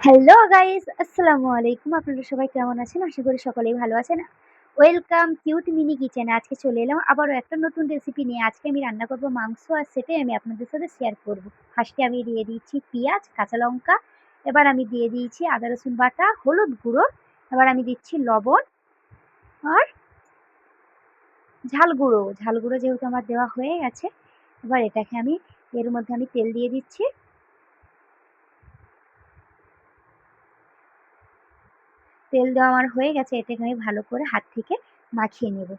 Hello guys, আসসালামু আলাইকুম। আপনারা সবাই কেমন আছেন? আশা করি সকলেই ভালো আছেন। ওয়েলকাম কিউট মিনি কিচেনে। আজকে চলে এলাম আবারও একটা নতুন রেসিপি নিয়ে। আজকে আমি রান্না করব মাংস, আর সেটাই আমি আপনাদের সাথে শেয়ার করব। ফার্স্টে আমি দিয়ে দিয়েছি পেঁয়াজ, কাঁচা লঙ্কা। এবার আমি দিয়ে দিয়েছি আদা রসুন বাটা, হলুদ গুঁড়ো। এবার আমি দিচ্ছি লবণ আর ঝাল গুঁড়ো। ঝাল গুঁড়ো যেহেতু আমার দেওয়া হয়ে গেছে, এবার এটাকে আমি এর মধ্যে আমি তেল দিয়ে দিচ্ছি। তেল দেওয়া আমার হয়ে গেছে, এটাকে আমি ভালো করে হাত থেকে মাখিয়ে নেব।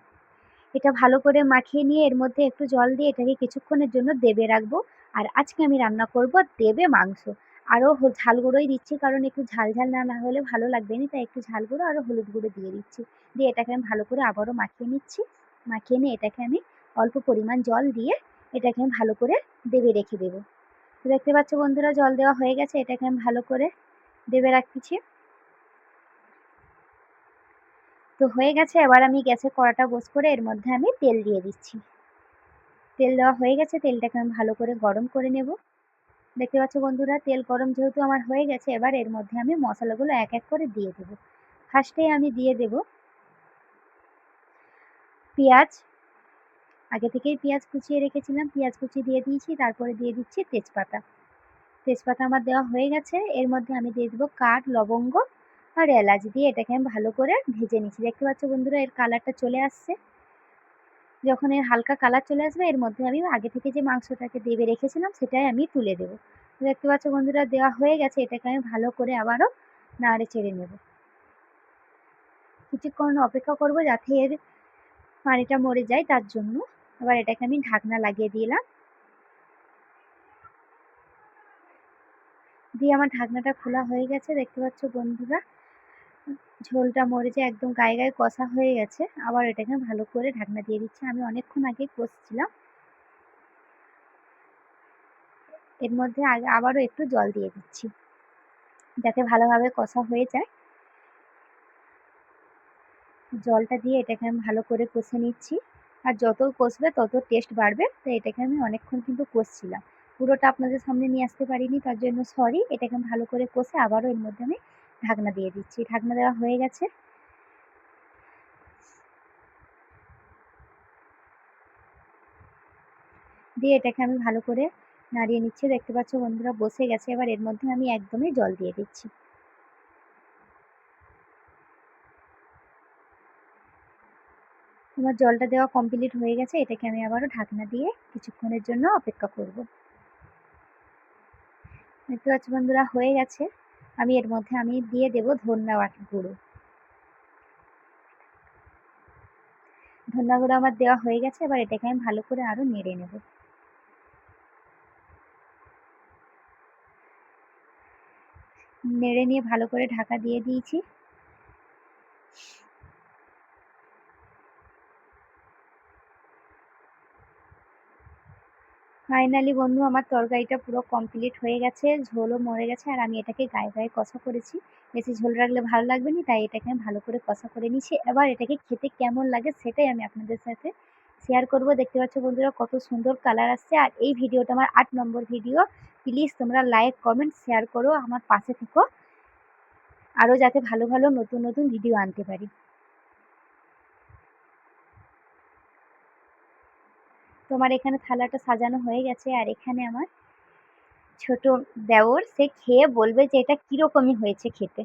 এটা ভালো করে মাখিয়ে নিয়ে এর মধ্যে একটু জল দিয়ে এটাকে কিছুক্ষণের জন্য দেবে রাখবো। আর আজকে আমি রান্না করব দেবে মাংস। আরও ঝাল গুঁড়োই দিচ্ছি, কারণ একটু ঝাল ঝাল না হলে ভালো লাগবে না, তাই একটু ঝাল গুঁড়ো আর হলুদ গুঁড়ো দিয়ে দিচ্ছি। দিয়ে এটাকে আমি ভালো করে আবারও মাখিয়ে নিচ্ছি। মাখিয়ে নিয়ে এটাকে আমি অল্প পরিমাণ জল দিয়ে এটাকে আমি ভালো করে দেবে রেখে দেবো। তো দেখতে পাচ্ছ বন্ধুরা, জল দেওয়া হয়ে গেছে, এটাকে আমি ভালো করে দেবে রাখছি। তো হয়ে গেছে, এবার আমি গ্যাসে কড়াটা বস করে এর মধ্যে আমি তেল দিয়ে দিচ্ছি। তেল দেওয়া হয়ে গেছে, তেলটাকে আমি ভালো করে গরম করে নেব। দেখতে পাচ্ছ বন্ধুরা, তেল গরম যেহেতু আমার হয়ে গেছে, এবার এর মধ্যে আমি মশলাগুলো এক এক করে দিয়ে দেবো। ফার্স্টে আমি দিয়ে দেব পেঁয়াজ। আগে থেকেই পেঁয়াজ কুচিয়ে রেখেছিলাম, পেঁয়াজ কুচি দিয়ে দিয়েছি। তারপরে দিয়ে দিচ্ছি তেজপাতা। তেজপাতা আমার দেওয়া হয়ে গেছে, এর মধ্যে আমি দিয়ে দেবো কাঠ, লবঙ্গ আর এলাচ। দিয়ে এটাকে আমি ভালো করে ভেজে নিচ্ছি। দেখতে পাচ্ছ বন্ধুরা, এর কালারটা চলে আসছে। যখন এর হালকা কালার চলে আসবে, এর মধ্যে আমি আগে থেকে যে মাংসটাকে দেবে রেখেছিলাম সেটাই আমি তুলে দেবো। দেখতে পাচ্ছ বন্ধুরা, দেওয়া হয়ে গেছে, এটাকে আমি ভালো করে আবারও নাড়ে চেড়ে নেব। কিছুক্ষণ অপেক্ষা করব যাতে এর পানিটা মরে যায়, তার জন্য। এবার এটাকে আমি ঢাকনা লাগিয়ে দিলাম। দিয়ে আমার ঢাকনাটা খোলা হয়ে গেছে। দেখতে পাচ্ছ বন্ধুরা, ঝোলটা মরে যায়, একদম গায়ে গায়ে কষা হয়ে গেছে। আবার এটাকে ভালো করে ঢাকনা দিয়ে দিচ্ছি। আমি অনেকক্ষণ আগে কষছিলাম। এর মধ্যে আবারও একটু জল দিয়ে দিচ্ছি যাতে ভালোভাবে কষা হয়ে যায়। জলটা দিয়ে এটাকে আমি ভালো করে কষে নিচ্ছি। আর যত কষবে তত টেস্ট বাড়বে, তো এটাকে আমি অনেকক্ষণ কিন্তু কষছিলাম। পুরোটা আপনাদের সামনে নিয়ে আসতে পারিনি, তার জন্য সরি। এটাকে আমি ভালো করে কষে আবারও এর মধ্যে আমি ঢাকনা দিয়ে দিচ্ছি। ঢাকনা দেওয়া হয়ে গেছে। দিয়ে এটাকে আমি ভালো করে নাড়িয়ে নিচ্ছি। দেখতে পাচ্ছ বন্ধুরা, বসে গেছে। এবার এর মধ্যে আমি একদমই জল দিয়ে দিচ্ছি। আমার জলটা দেওয়া কমপ্লিট হয়ে গেছে, এটাকে আমি আবারও ঢাকনা দিয়ে কিছুক্ষণের জন্য অপেক্ষা করব। দেখতে পাচ্ছ বন্ধুরা, হয়ে গেছে। আমি এর মধ্যে আমি দিয়ে দেব ধনিয়া গুঁড়ো। ধনিয়া গুঁড়ো আমার দেওয়া হয়ে গেছে। এবার এটাকে আমি ভালো করে আরও নেড়ে নেব। নেড়ে নিয়ে ভালো করে ঢাকা দিয়ে দিয়েছি। ফাইনালি বন্ধু, আমার তরকারিটা পুরো কমপ্লিট হয়ে গেছে। ঝোলও মরে গেছে, আর আমি এটাকে গায়ে গায়ে কষা করেছি। বেশি ঝোল রাখলে ভালো লাগবে না, তাই এটাকে আমি ভালো করে কষা করে নিচ্ছি। এবার এটাকে খেতে কেমন লাগে সেটাই আমি আপনাদের সাথে শেয়ার করব। দেখতে পাচ্ছ বন্ধুরা, কত সুন্দর কালার আসছে। আর এই ভিডিওটা আমার 8 নম্বর ভিডিও। প্লিজ তোমরা লাইক, কমেন্ট, শেয়ার করো, আমার পাশে থেকো, আরও যাতে ভালো ভালো নতুন নতুন ভিডিও আনতে পারি। তোমার এখানে থালাটা সাজানো হয়ে গেছে, আর এখানে আমার ছোট দেওর, সে খেয়ে বলবে যে এটা কিরকমই হয়েছে খেতে।